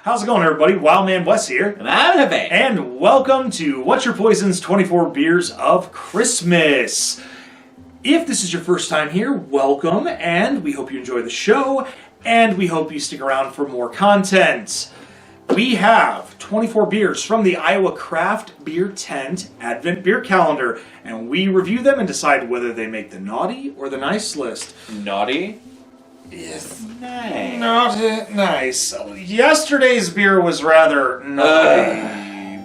How's it going, everybody? Wildman Wes here. And I'm Hefe. And welcome to What's Your Poison's 24 Beers of Christmas. If this is your first time here, welcome, and we hope you enjoy the show, and we hope you stick around for more content. We have 24 beers from the Iowa Craft Beer Tent Advent Beer Calendar, and we review them and decide whether they make the naughty or the nice list. Naughty? Yes. Nice. Not nice. Yesterday's beer was rather naughty.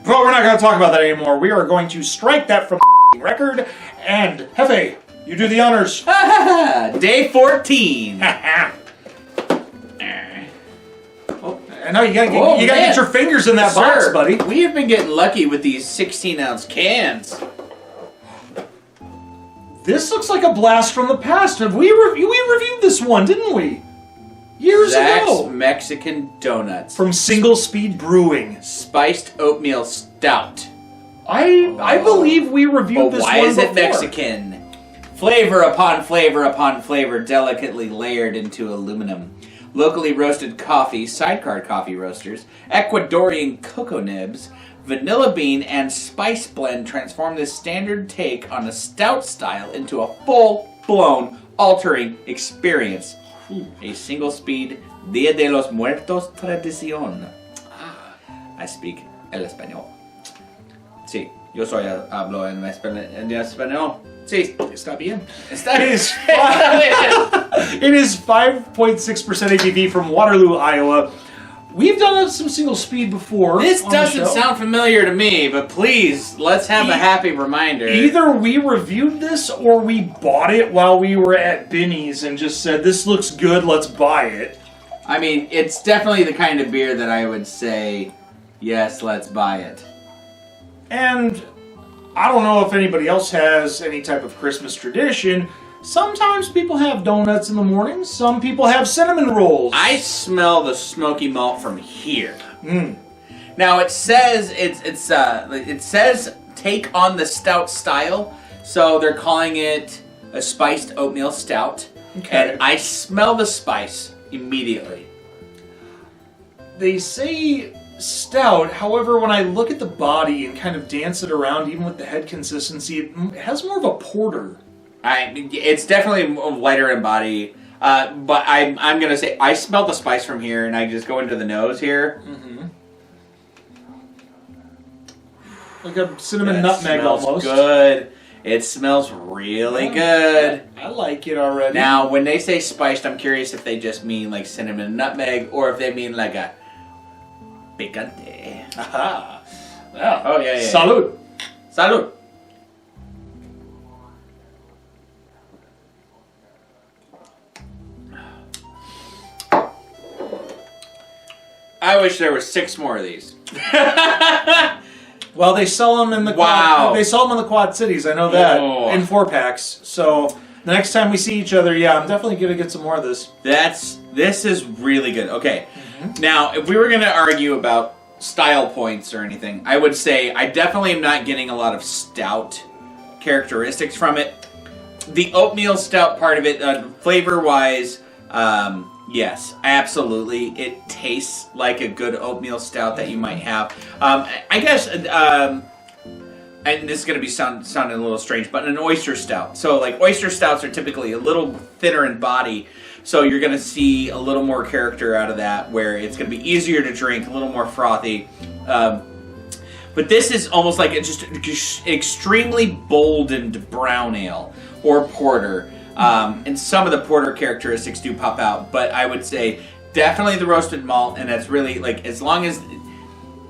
But we're not going to talk about that anymore. We are going to strike that from the record. And, Hefe, you do the honors. Day 14. Oh, and now you got to get your fingers in that box, buddy. We have been getting lucky with these 16-ounce cans. This looks like a blast from the past. We reviewed this one, didn't we? Years ago. Mexican Donuts. From Single Speed Brewing. Spiced Oatmeal Stout. I believe we reviewed this one before. Why is it Mexican? Flavor upon flavor upon flavor, delicately layered into aluminum. Locally roasted coffee, sidecar coffee roasters, Ecuadorian cocoa nibs, vanilla bean and spice blend transform this standard take on a stout style into a full-blown, altering experience. A single-speed Dia de los Muertos tradición. I speak el español. Sí, yo hablo en español. Sí, está bien. Está bien. It is 5.6% ABV from Waterloo, Iowa. We've done some single speed before. This doesn't sound familiar to me, but please, let's have a happy reminder. Either we reviewed this or we bought it while we were at Binny's and just said, this looks good, let's buy it. I mean, it's definitely the kind of beer that I would say, yes, let's buy it. And I don't know if anybody else has any type of Christmas tradition. Sometimes people have donuts in the morning. Some people have cinnamon rolls. I smell the smoky malt from here. Now it says it says take on the stout style, so they're calling it a spiced oatmeal stout. Okay. And I smell the spice immediately. They say stout, however, when I look at the body and kind of dance it around, even with the head consistency, it has more of a porter. It's definitely lighter in body, but I'm gonna say I smell the spice from here, and I just go into the nose here. Mm-hmm. Like a cinnamon nutmeg almost. Good. It smells really good. I like it already. Now, when they say spiced, I'm curious if they just mean like cinnamon and nutmeg, or if they mean like a picante. Aha. Yeah. Oh yeah. Salud. Salud. I wish there were 6 more of these. Well, they sell them in the Quad Cities. I know that in 4-packs. So the next time we see each other, yeah, I'm definitely gonna get some more of this. This is really good. Okay, Now if we were gonna argue about style points or anything, I would say I definitely am not getting a lot of stout characteristics from it. The oatmeal stout part of it, flavor-wise. Yes, absolutely. It tastes like a good oatmeal stout that you might have. I guess, and this is going to be sounding a little strange, but an oyster stout. So, like, oyster stouts are typically a little thinner in body, so you're going to see a little more character out of that, where it's going to be easier to drink, a little more frothy. But this is almost like it's just extremely boldened brown ale or porter. And some of the porter characteristics do pop out, but I would say definitely the roasted malt, and that's really, like, as long as,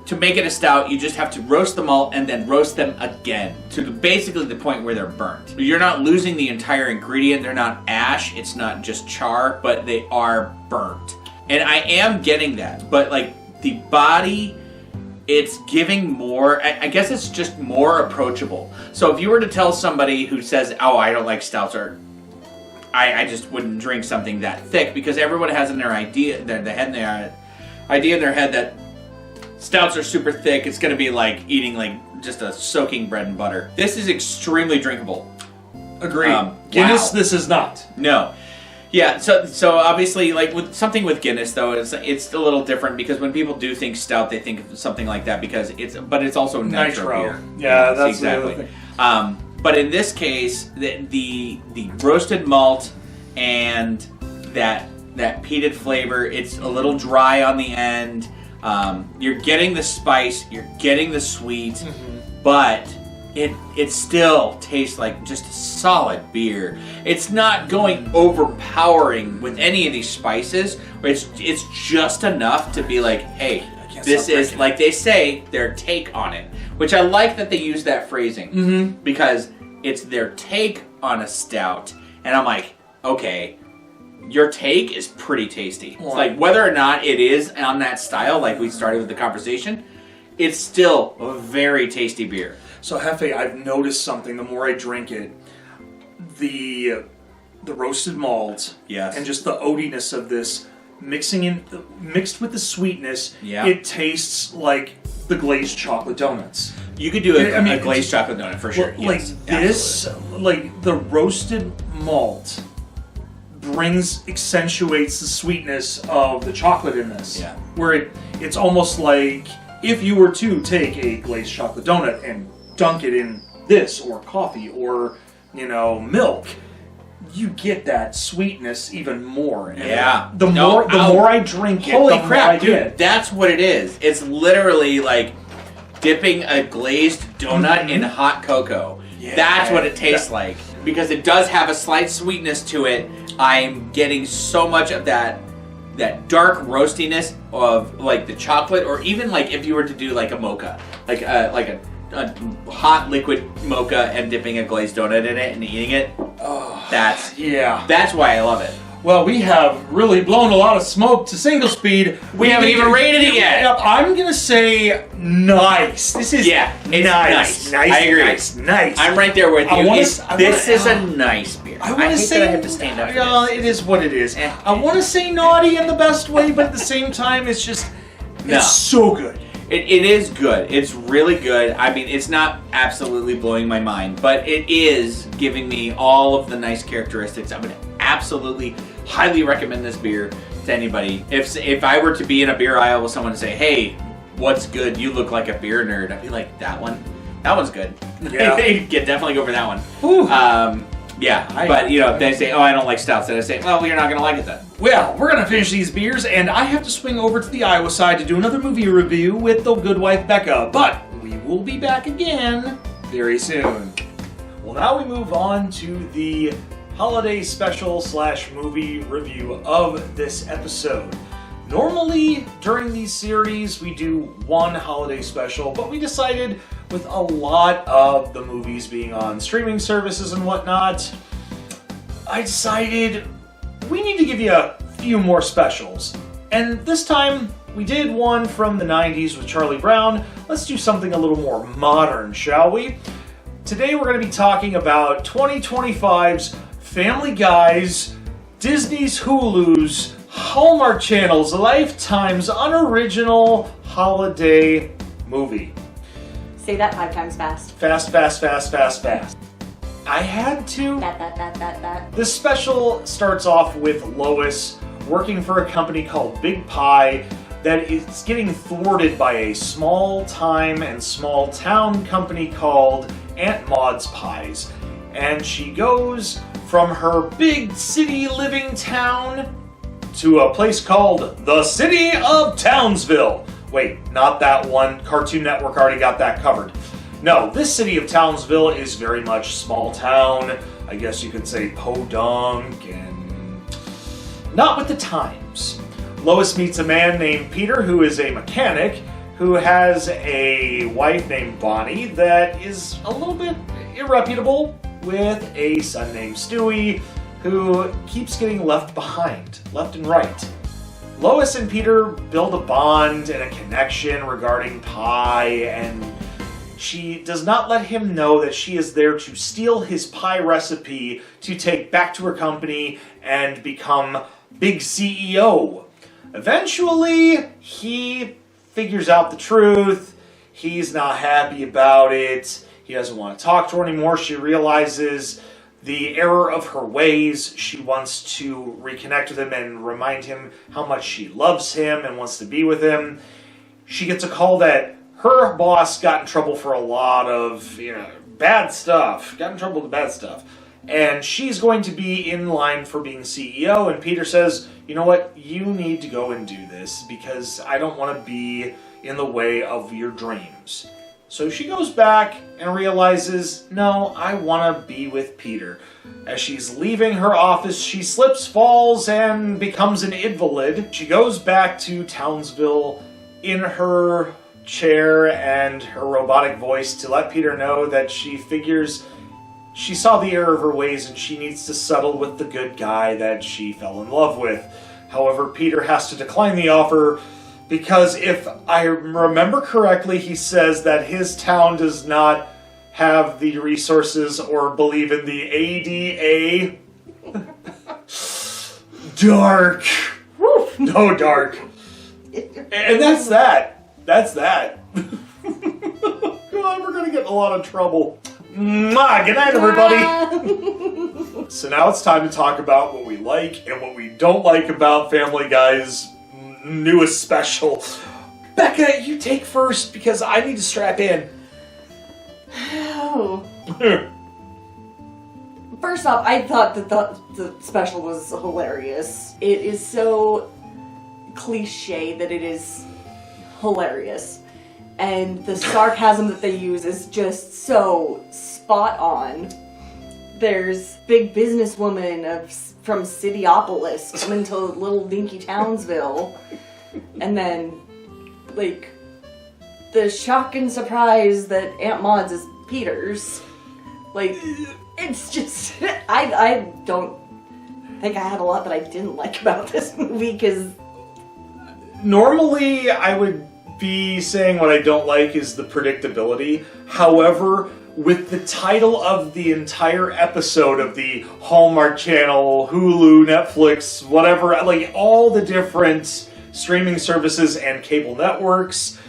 to make it a stout, you just have to roast the malt and then roast them again to basically the point where they're burnt. You're not losing the entire ingredient, they're not ash, it's not just char, but they are burnt. And I am getting that, but like the body, it's giving more, I guess it's just more approachable. So if you were to tell somebody who says, oh, I don't like stouts, or I just wouldn't drink something that thick, because everyone has in their idea in their head that stouts are super thick. It's going to be like eating like just a soaking bread and butter. This is extremely drinkable. Agreed. Guinness, this is not. No. Yeah, so obviously, like with something with Guinness though, it's a little different because when people do think stout, they think of something like that because it's also nitro beer. Yeah, that's exactly. the other thing. But in this case, the roasted malt and that peated flavor, it's a little dry on the end. You're getting the spice, you're getting the sweet, but it still tastes like just a solid beer. It's not going overpowering with any of these spices. It's just enough to be like, hey, this is, like they say, their take on it. Which I like that they use that phrasing because it's their take on a stout, and I'm like, okay, your take is pretty tasty. It's like whether or not it is on that style, like we started with the conversation, it's still a very tasty beer. So Hefe, I've noticed something the more I drink it. The roasted malt and just the oatiness of this mixed with the sweetness, it tastes like the glazed chocolate donuts. You could do a glazed chocolate donut for sure. Well, yes, like this, like the roasted malt accentuates the sweetness of the chocolate in this. Yeah. Where it's almost like if you were to take a glazed chocolate donut and dunk it in this or coffee or milk, you get that sweetness even more. And the more I drink it, holy the crap, more I dude! get. That's what it is. It's literally like dipping a glazed donut in hot cocoa. Yeah. That's what it tastes like because it does have a slight sweetness to it. I'm getting so much of that dark roastiness of like the chocolate, or even like if you were to do like a mocha, like a hot liquid mocha and dipping a glazed donut in it and eating it. Oh, that's why I love it. Well, we have really blown a lot of smoke to single speed. We haven't even rated it yet. I'm gonna say nice. This is nice. I agree. Nice. I'm right there with you. This is a nice beer. I want to say I have to stand up for this. It is what it is. I want to say naughty in the best way, but at the same time, it's just it's so good. It is good. It's really good. I mean, it's not absolutely blowing my mind, but it is giving me all of the nice characteristics. I would absolutely, highly recommend this beer to anybody. If I were to be in a beer aisle with someone and say, hey, what's good? You look like a beer nerd. I'd be like, that one? That one's good. Yeah. Definitely go for that one. But if they say, oh, I don't like stouts, then I say, well, you're not going to like it then. Well, we're going to finish these beers, and I have to swing over to the Iowa side to do another movie review with the good wife, Becca. But we will be back again very soon. Well, now we move on to the holiday special / movie review of this episode. Normally, during these series, we do one holiday special, but we decided with a lot of the movies being on streaming services and whatnot, I decided we need to give you a few more specials. And this time, we did one from the 90s with Charlie Brown. Let's do something a little more modern, shall we? Today we're going to be talking about 2025's Family Guy's, Disney's Hulu's, Hallmark Channel's Lifetime's unoriginal holiday movie. Say that 5 times fast. Fast. I had to. That. This special starts off with Lois working for a company called Big Pie that is getting thwarted by a small-time and small-town company called Aunt Maud's Pies. And she goes from her big city living town to a place called the City of Townsville. Wait, not that one. Cartoon Network already got that covered. No, this City of Townsville is very much small town. I guess you could say podunk and not with the times. Lois meets a man named Peter who is a mechanic who has a wife named Bonnie that is a little bit irreputable with a son named Stewie who keeps getting left behind, left and right. Lois and Peter build a bond and a connection regarding pie, and she does not let him know that she is there to steal his pie recipe to take back to her company and become big CEO. Eventually, he figures out the truth. He's not happy about it. He doesn't want to talk to her anymore. She realizes the error of her ways. She wants to reconnect with him and remind him how much she loves him and wants to be with him. She gets a call that her boss got in trouble for a lot of, bad stuff. Got in trouble with bad stuff. And she's going to be in line for being CEO. And Peter says, you know what? You need to go and do this because I don't want to be in the way of your dreams. So she goes back and realizes, no, I want to be with Peter. As she's leaving her office, she slips, falls, and becomes an invalid. She goes back to Townsville in her chair and her robotic voice to let Peter know that she figures she saw the error of her ways and she needs to settle with the good guy that she fell in love with. However, Peter has to decline the offer because if I remember correctly, he says that his town does not have the resources or believe in the ADA. Dark. No, dark. And that's that. That's that. God, we're going to get in a lot of trouble. Mwah! Good night, everybody. So now it's time to talk about what we like and what we don't like about Family Guy's newest special. Becca, you take first because I need to strap in. Oh. First off, I thought that the special was hilarious. It is so cliche that it is hilarious. And the sarcasm that they use is just so spot on. There's big businesswoman from Cityopolis coming to little dinky Townsville. And then, like, the shock and surprise that Aunt Maud's is Peter's. Like, it's just... I don't think I had a lot that I didn't like about this movie, because... Normally, I would be saying what I don't like is the predictability. However, with the title of the entire episode of the Hallmark Channel, Hulu, Netflix, whatever, like all the different streaming services and cable networks,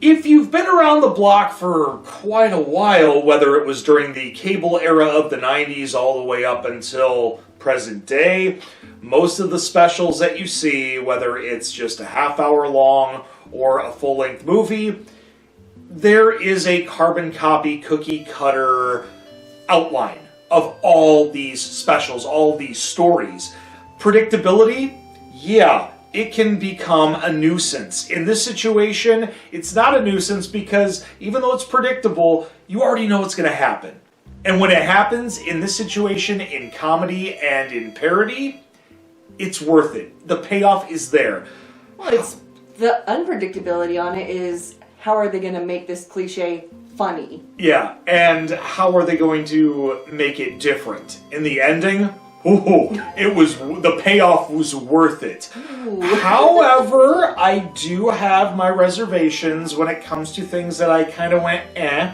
if you've been around the block for quite a while, whether it was during the cable era of the 90s all the way up until present day, most of the specials that you see, whether it's just a half-hour long or a full-length movie, there is a carbon copy, cookie-cutter outline of all these specials, all these stories. Predictability? Yeah, it can become a nuisance. In this situation, it's not a nuisance because even though it's predictable, you already know what's going to happen. And when it happens in this situation, in comedy and in parody, it's worth it. The payoff is there. Well, it's the unpredictability on it is, how are they going to make this cliche funny? Yeah, and how are they going to make it different? In the ending, the payoff was worth it. Ooh. However, I do have my reservations when it comes to things that I kind of went, eh.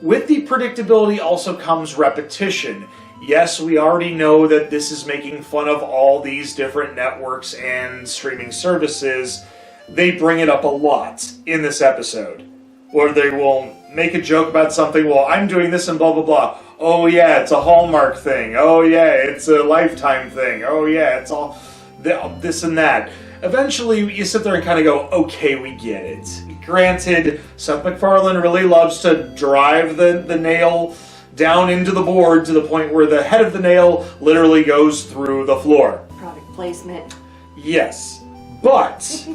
With the predictability also comes repetition. Yes, we already know that this is making fun of all these different networks and streaming services. They bring it up a lot in this episode. Or they will make a joke about something, well, I'm doing this and blah, blah, blah. Oh, yeah, it's a Hallmark thing. Oh, yeah, it's a Lifetime thing. Oh, yeah, it's all this and that. Eventually, you sit there and kind of go, okay, we get it. Granted, Seth MacFarlane really loves to drive the nail down into the board to the point where the head of the nail literally goes through the floor. Product placement. Yes, but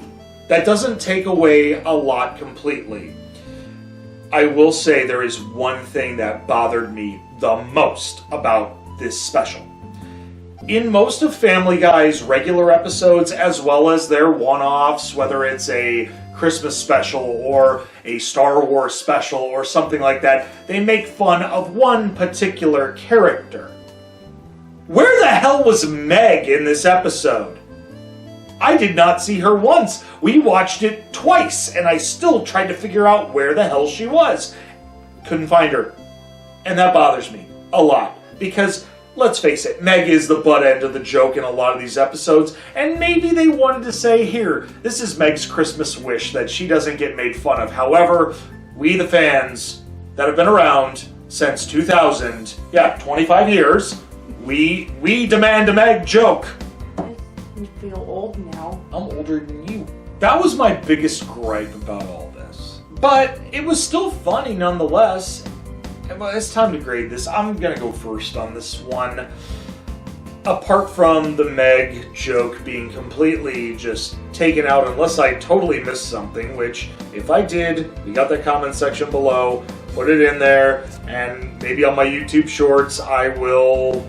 that doesn't take away a lot completely. I will say there is one thing that bothered me the most about this special. In most of Family Guy's regular episodes, as well as their one-offs, whether it's a Christmas special or a Star Wars special or something like that, they make fun of one particular character. Where the hell was Meg in this episode? I did not see her once. We watched it twice, and I still tried to figure out where the hell she was. Couldn't find her. And that bothers me a lot, because let's face it, Meg is the butt end of the joke in a lot of these episodes, and maybe they wanted to say, here, this is Meg's Christmas wish, that she doesn't get made fun of. However, we the fans that have been around since 2000. Yeah, 25 years. We demand a Meg joke. I feel old now. I'm older than you. That was my biggest gripe about all this. But it was still funny nonetheless. Well, it's time to grade this. I'm gonna go first on this one. Apart from the Meg joke being completely just taken out, unless I totally missed something, which if I did, we got that comment section below, put it in there, and maybe on my YouTube shorts I will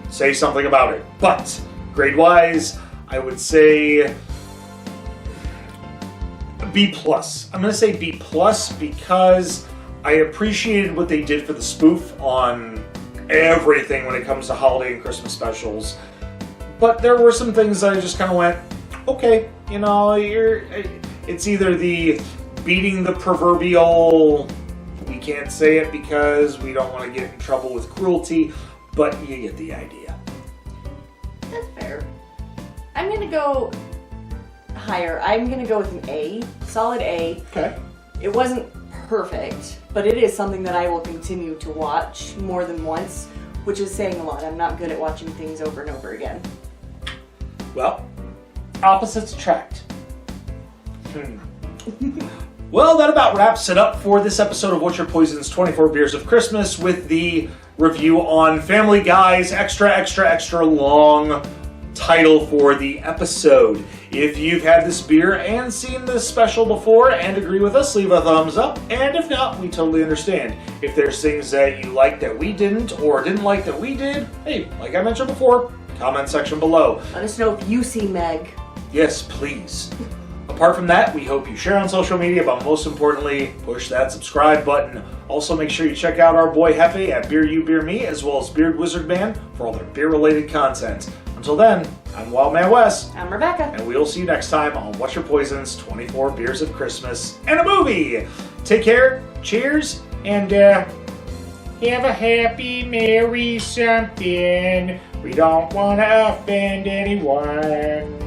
say something about it. But grade-wise, I would say B+. I'm gonna say B+ because I appreciated what they did for the spoof on everything when it comes to holiday and Christmas specials. But there were some things that I just kind of went, okay, you know, it's either the beating the proverbial, we can't say it because we don't want to get in trouble with cruelty, but you get the idea. That's fair. I'm gonna go higher. I'm gonna go with an A, solid A. Okay. It wasn't perfect, but it is something that I will continue to watch more than once, which is saying a lot. I'm not good at watching things over and over again. Well, opposites attract. Well, that about wraps it up for this episode of What's Your Poison's 24 Beers of Christmas with the review on Family Guy's extra long title for the episode. If you've had this beer and seen this special before and agree with us, leave a thumbs up. And if not, we totally understand. If there's things that you like that we didn't or didn't like that we did, hey, like I mentioned before, comment section below. Let us know if you see Meg. Yes, please. Apart from that, we hope you share on social media, but most importantly, push that subscribe button. Also, make sure you check out our boy Hefe at Beer You Beer Me, as well as Beard Wizard Band for all their beer-related content. Until then, I'm Wildman Wes. I'm Rebecca. And we'll see you next time on What's Your Poison's 24 Beers of Christmas and a Movie. Take care, cheers, and have a happy, merry something. We don't want to offend anyone.